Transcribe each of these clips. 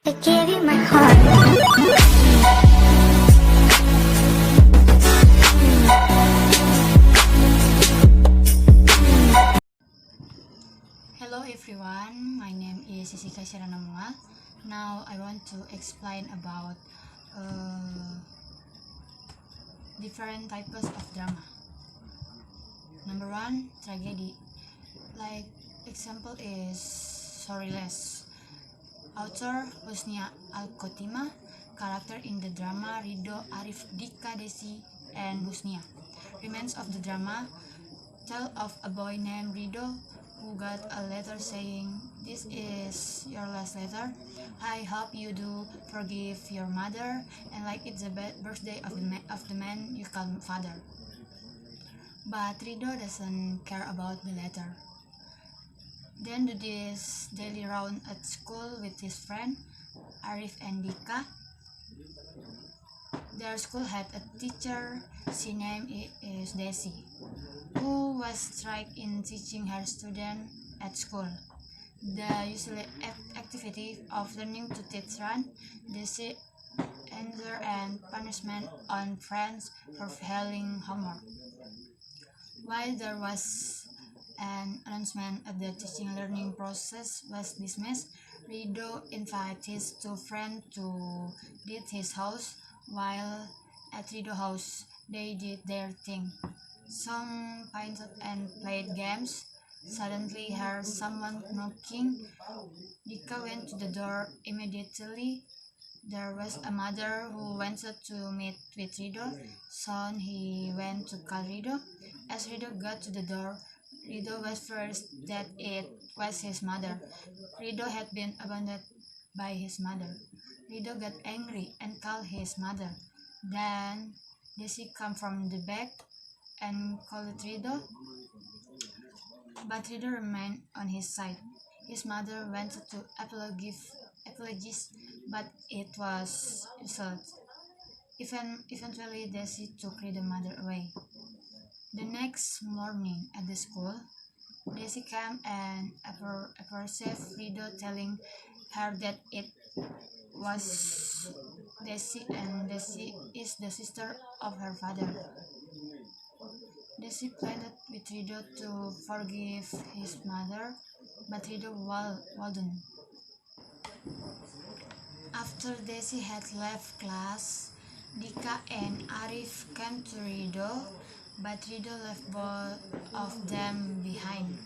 I gave you my heart. Hello everyone, my name is Jessica Sharanamua. Now I want to explain about different types of drama. Number one, tragedy. Like example is Sorryless. Author Husnia Al-Khotimah. Character in the drama Rido, Arif, Dika, Desi, and Husnia. Remains of the drama tell of a boy named Rido who got a letter saying, "This is your last letter. I hope you do forgive your mother and like it's the birthday of the man you call father." But Rido doesn't care about the letter. Then do this daily round at school with his friend Arif and Dika. Their school had a teacher, she name is Desi, who was strict in teaching her student at school. The usual activity of learning to teach run, Desi anger and punishment on friends for failing homework. While there was an announcement at the teaching learning process was dismissed, Rido invited his two friends to did his house. While at Rido house, they did their thing. Some painted and played games. Suddenly heard someone knocking. Dika went to the door immediately. There was a mother who wanted to meet with Rido. Soon he went to call Rido. As Rido got to the door, Rido was first that it was his mother. Rido had been abandoned by his mother. Rido got angry and called his mother. Then Desi came from the back and called Rido, but Rido remained on his side. His mother wanted to apologize, but it was useless. Eventually, Desi took Rido's mother away. The next morning at the school, Desi came and approached Rido, telling her that it was Desi and Desi is the sister of her father. Desi pleaded with Rido to forgive his mother, but Rido wouldn't. After Desi had left class, Dika and Arif came to Rido, but Rido left both of them behind.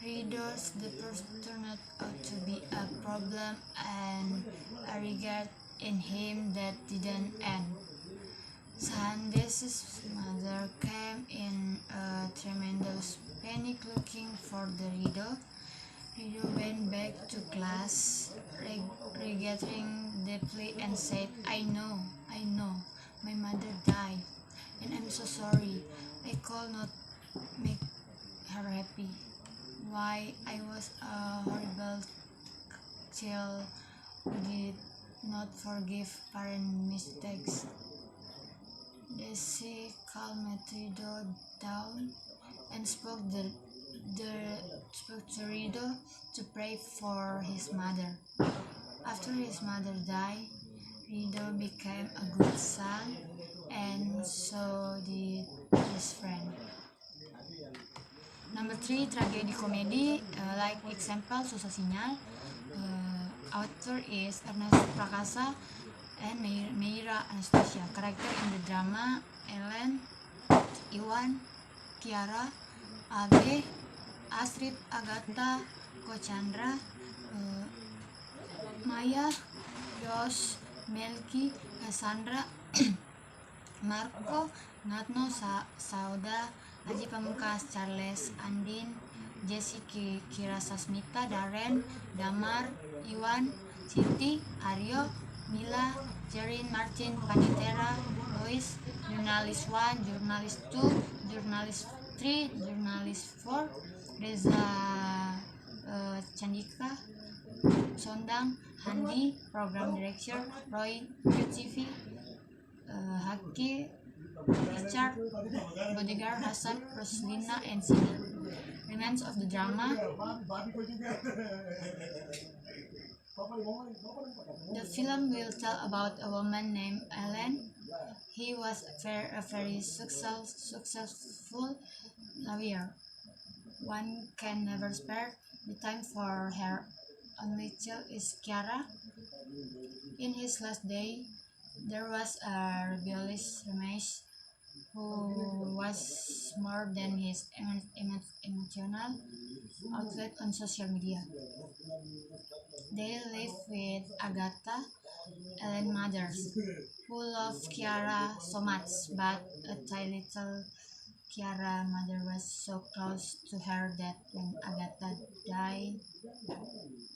Rido's departure turned out to be a problem and a regret in him that didn't end. Desi's mother came in a tremendous panic looking for the Rido. Rido went back to class, regretting deeply and said, I know, my mother died, and I'm so sorry. I could not make her happy. Why I was a horrible child who did not forgive parent mistakes. Desi calmed Rido down and spoke to Rido to pray for his mother. After his mother died, Rido became a good son, and so did his friend. Number 3, tragedi komedi, like example Susah Sinyal. Author is Ernest Prakasa and Meira Anastasia. Character in the drama Ellen, Iwan, Kiara, Age, Astrid, Agatha, Kochandra, Maya, Yos, Melki, Cassandra, Marco, Natno, Sauda, Aji Pamungkas, Charles, Andin, Jessica, Kira Sasmita, Darren, Damar, Iwan, Siti, Aryo, Mila, Jerin, Martin, Panitera, Lois, Jurnalis 1, Jurnalis 2, Jurnalis 3, Jurnalis 4, Reza, Chandika, Sondang, Handi, Program Director, Roy, QTV, Haki, Richard, Bodyguard, Hasan, Roslina, and Sina. Remains of the drama The film will tell about a woman named Ellen. He was a very successful lawyer. One can never spare the time for her only child is Kiara. In his last day, there was a rebellious Ramesh who was more than his emotional outlet on social media. They live with Agatha, Ellen Mothers, who loved Kiara so much, but a tiny little Kiara mother was so close to her that when Agatha died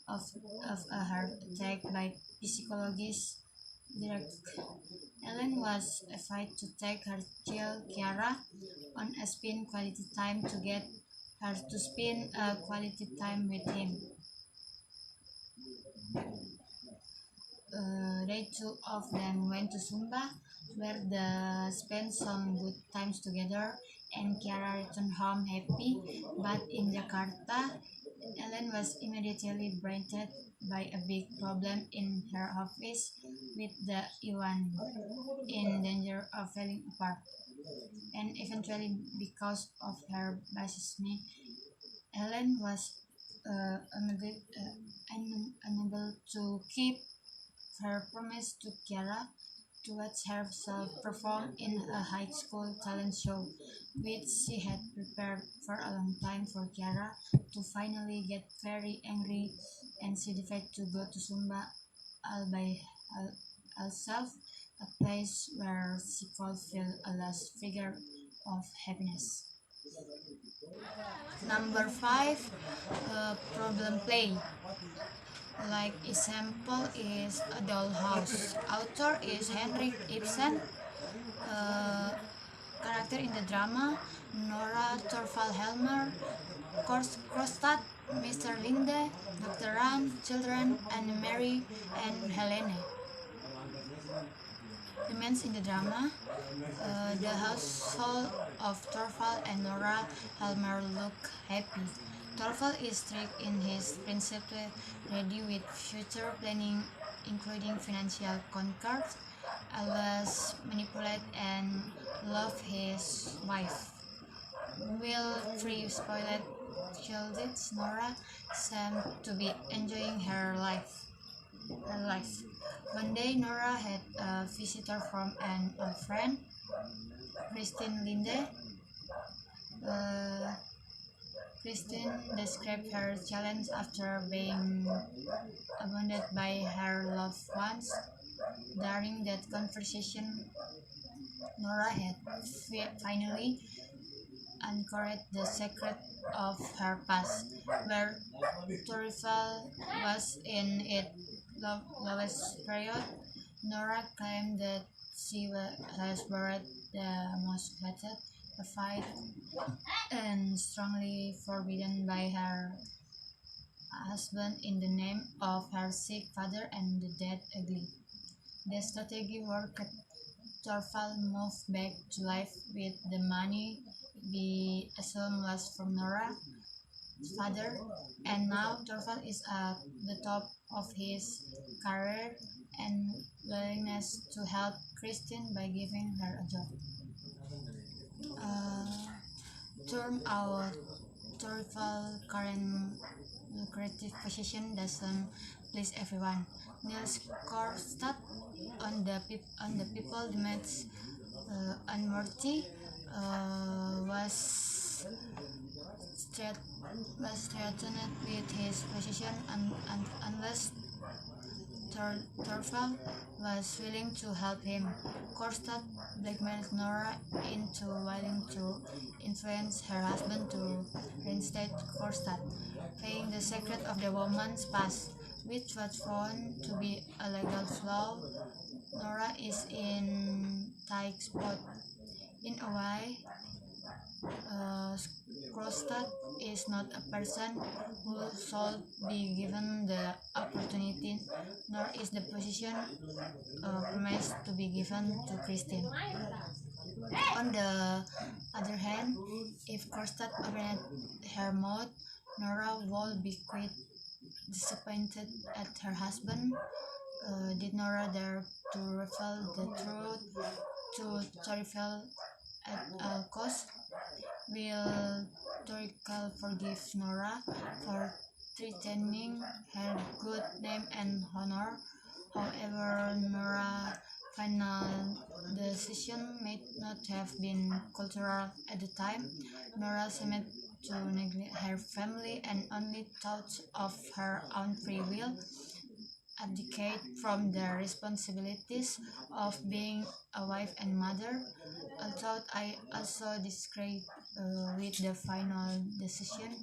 of, of a heart attack by psychologist direct, Ellen was afraid to take her child Kiara on a spend quality time to get her to spend a quality time with him. They two of them went to Sumba, where they spent some good times together, and Kiara returned home happy. But in Jakarta, Ellen was immediately branded by a big problem in her office, with the Iwan in danger of falling apart. And eventually, because of her bashfulness, Ellen was unable to keep her promise to Kiara to watch herself perform in a high school talent show, which she had prepared for a long time for Kiara to finally get very angry, and she decided to go to Sumba all by herself, a place where she could feel a last figure of happiness. Number five, problem play. Like example is a dollhouse. Author is Henrik Ibsen. Uh, Character in the drama: Nora Torvald Helmer, Krostad, Mr. Linde, Dr. Ran, children, and Mary and Helene. The men in the drama: the household of Torvald and Nora Helmer look happy. Torvald is strict in his principle, ready with future planning, including financial concerns, always manipulate and love his wife. Will free spoiled children Nora seemed to be enjoying her life. One day Nora had a visitor from an old friend, Christine Linde. Uh, Christine described her challenge after being abandoned by her loved ones. During that conversation, Nora had finally uncovered the secret of her past, where Torifal was in its lowest period. Nora claimed that she has buried the most hated, afraid, and strongly forbidden by her husband in the name of her sick father and the dead ugly. The strategy worked. Torvald moved back to life with the money we assume was from Nora's father, and now Torvald is at the top of his career and willingness to help Christine by giving her a job. Uh, Turn out Torvald's current lucrative position doesn't please everyone. Niels Korstad on the people demands unworthy was threat, was threatened with his position unless Torvald was willing to help him. Korstad blackmailed Nora into willing to influence her husband to reinstate Korstad, paying the secret of the woman's past, which was found to be a legal flaw. Nora is in tight spot. In a way, Krostad is not a person who should be given the opportunity, nor is the position promised to be given to Christine. On the other hand, if Krostad opened her mouth, Nora would be quite disappointed at her husband. Did Nora dare to reveal the truth to Torifel at all cost? Will Torikal forgive Nora for threatening her good name and honor? However, Nora's final decision may not have been cultural at the time. Nora seemed to neglect her family and only thought of her own free will, abdicate from the responsibilities of being a wife and mother. Although I also disagree with the final decision,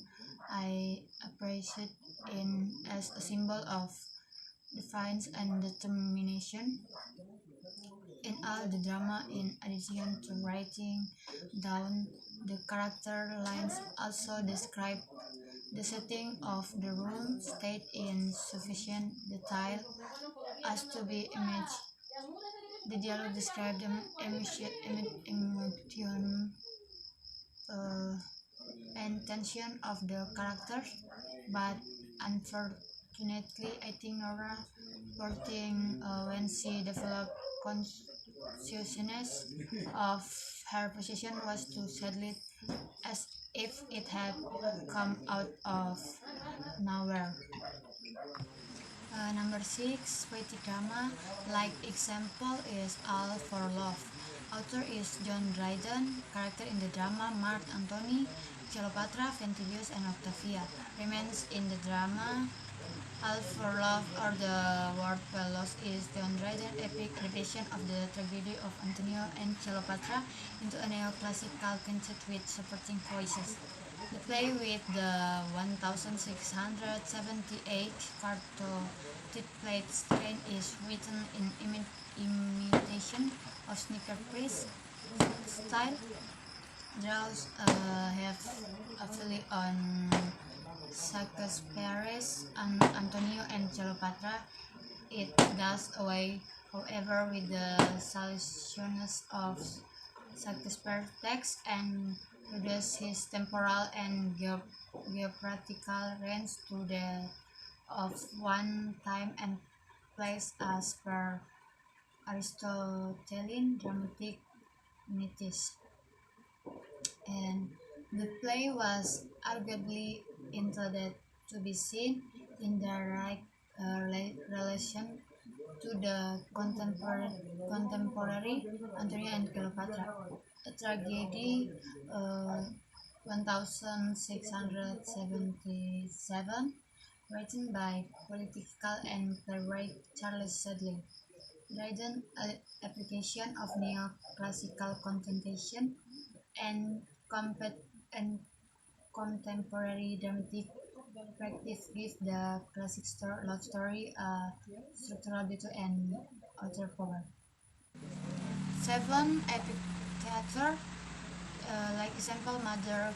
I appreciate it as a symbol of defiance and determination. In all the drama, in addition to writing down the character lines, also describe the setting of the room, state in sufficient detail as to be imaged. The dialogue described the emotion uh, and tension of the characters, but unfortunately, I think Nora Porting, when she developed consciousness of her position, was too sadly as if it had come out of nowhere. Number six, poetic drama. Like example is All for Love. Author is John Dryden. Character in the drama Mark Antony, Cleopatra, Ventidius, and Octavia. Remains in the drama All for Love or The Word Well Lost is John Dryden epic adaptation of the tragedy of Antonio and Cleopatra into a neoclassical concept with supporting voices. The play with the 1678 cartoon-plate strain is written in imitation of sneaker press style. Draws have a play on Shakespeare's Antonio and Cleopatra. It does away, however, with the salacious of Shakespeare's text and reduces his temporal and geographical range to the of one time and place as per Aristotelian dramatic niches. And the play was arguably intended to be seen in direct relation to the contemporary Antonio and Cleopatra, a tragedy, uh, 1677, written by political and playwright Charles Sedley. Dryden application of neoclassical contemplation and, and contemporary dramatic practice give the classic love story a structural beauty and author power. Seven epic theater, like example Mother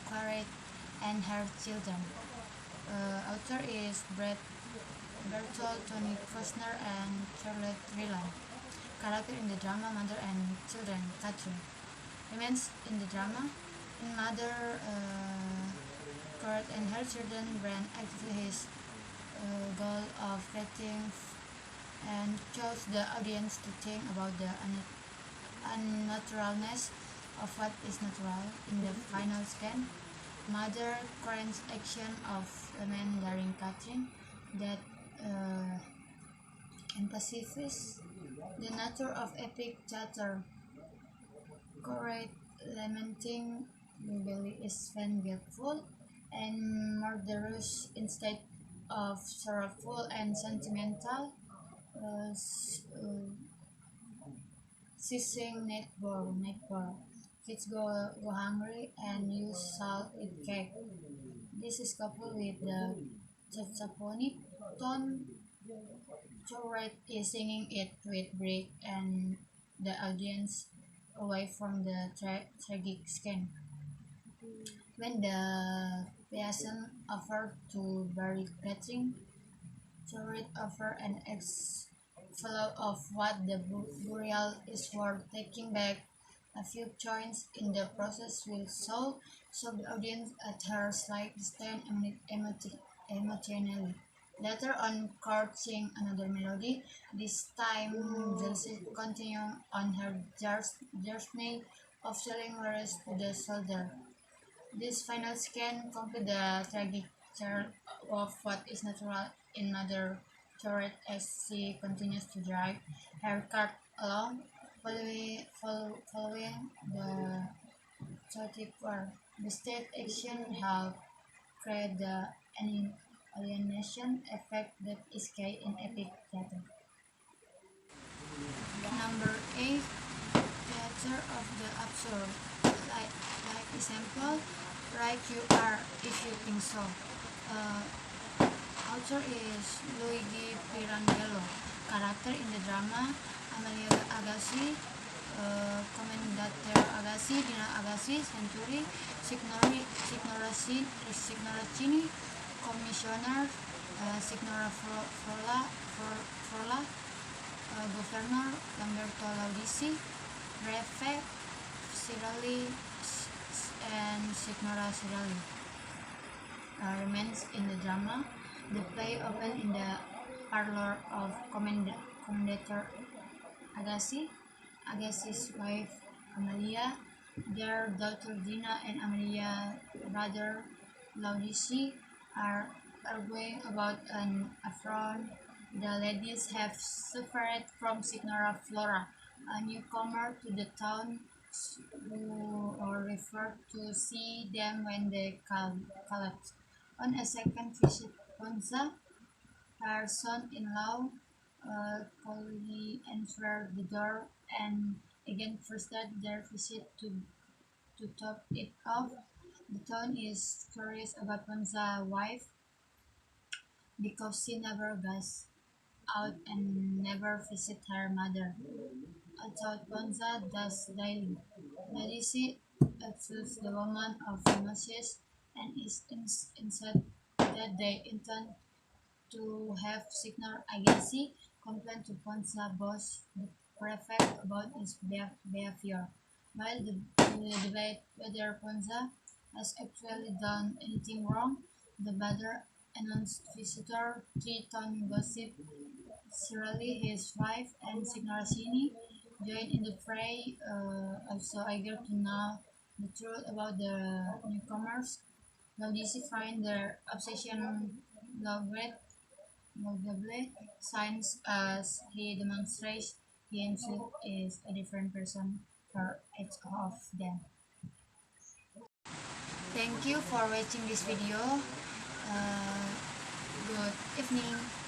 Quarret and Her Children. Author is Bertolt Tony Fostner and Charlotte Ryland. Character in the drama Mother and Children, Catherine. Remains in the drama. In Mother Quarret and Her Children, Brand actively his goal of creating and chose the audience to think about the unnaturalness of what is natural. In the final scan, Mother Quarret's action of lament during Catherine that emphasizes the nature of epic theater. Quarret lamenting rebellion is vengeful and murderous instead of sorrowful and sentimental. Uh, Ceasing netball. Kids go hungry and you shall eat cake. This is coupled with the saxophonic tone. Chorette is singing it with break and the audience away from the tragic scan. When the peasant offered to bury Catherine, Chorette offered an example of what the burial is worth. Taking back a few joints in the process will show the audience at her slight stand emotionally. Later on, Kurt sings another melody. This time, Chelsea continues on her journey of selling wares to the soldier. This final scan complete the tragic chart of what is natural in Mother Turret as she continues to drive her cart along, following the chaotic war. The state action have created the alienation effect that is key in epic theater. Number 8. Theater of the absurd. Like, like example, right you are if you think so. Uh, Author is Luigi Pirandello. Character in the drama Amalia Agassi, Commendator Agassi, Dina Agassi, Century, Signoracini, Commissioner, Frola, Governor Lamberto Laudisi, Prefect Cirelli, and Signora Cirelli. Remains in the drama. The play opened in the parlor of Commendator Agassi, Agassi's wife Amalia, their daughter Dina, and Amalia's brother Laudisi are arguing about an affront the ladies have suffered from Signora Flora, a newcomer to the town who are referred to see them when they collapse. On a second visit, Ponza, her son-in-law, coldly answered the door and again frustrated their visit to top it off. The town is curious about Ponza's wife because she never goes out and never visit her mother. Although Ponza does daily. Medici accuses the woman of nemesis and is insisted that they intend to have signal agency complain to Ponza boss the prefect about his behavior. While the debate whether Ponza has actually done anything wrong, the bather announced visitor three-ton gossip. Surely his wife and Signoracini joined in the fray, also eager to know the truth about the newcomers. Laudisi find their obsession laudable signs as he demonstrates he himself is a different person for each of them. Thank you for watching this video. Good evening.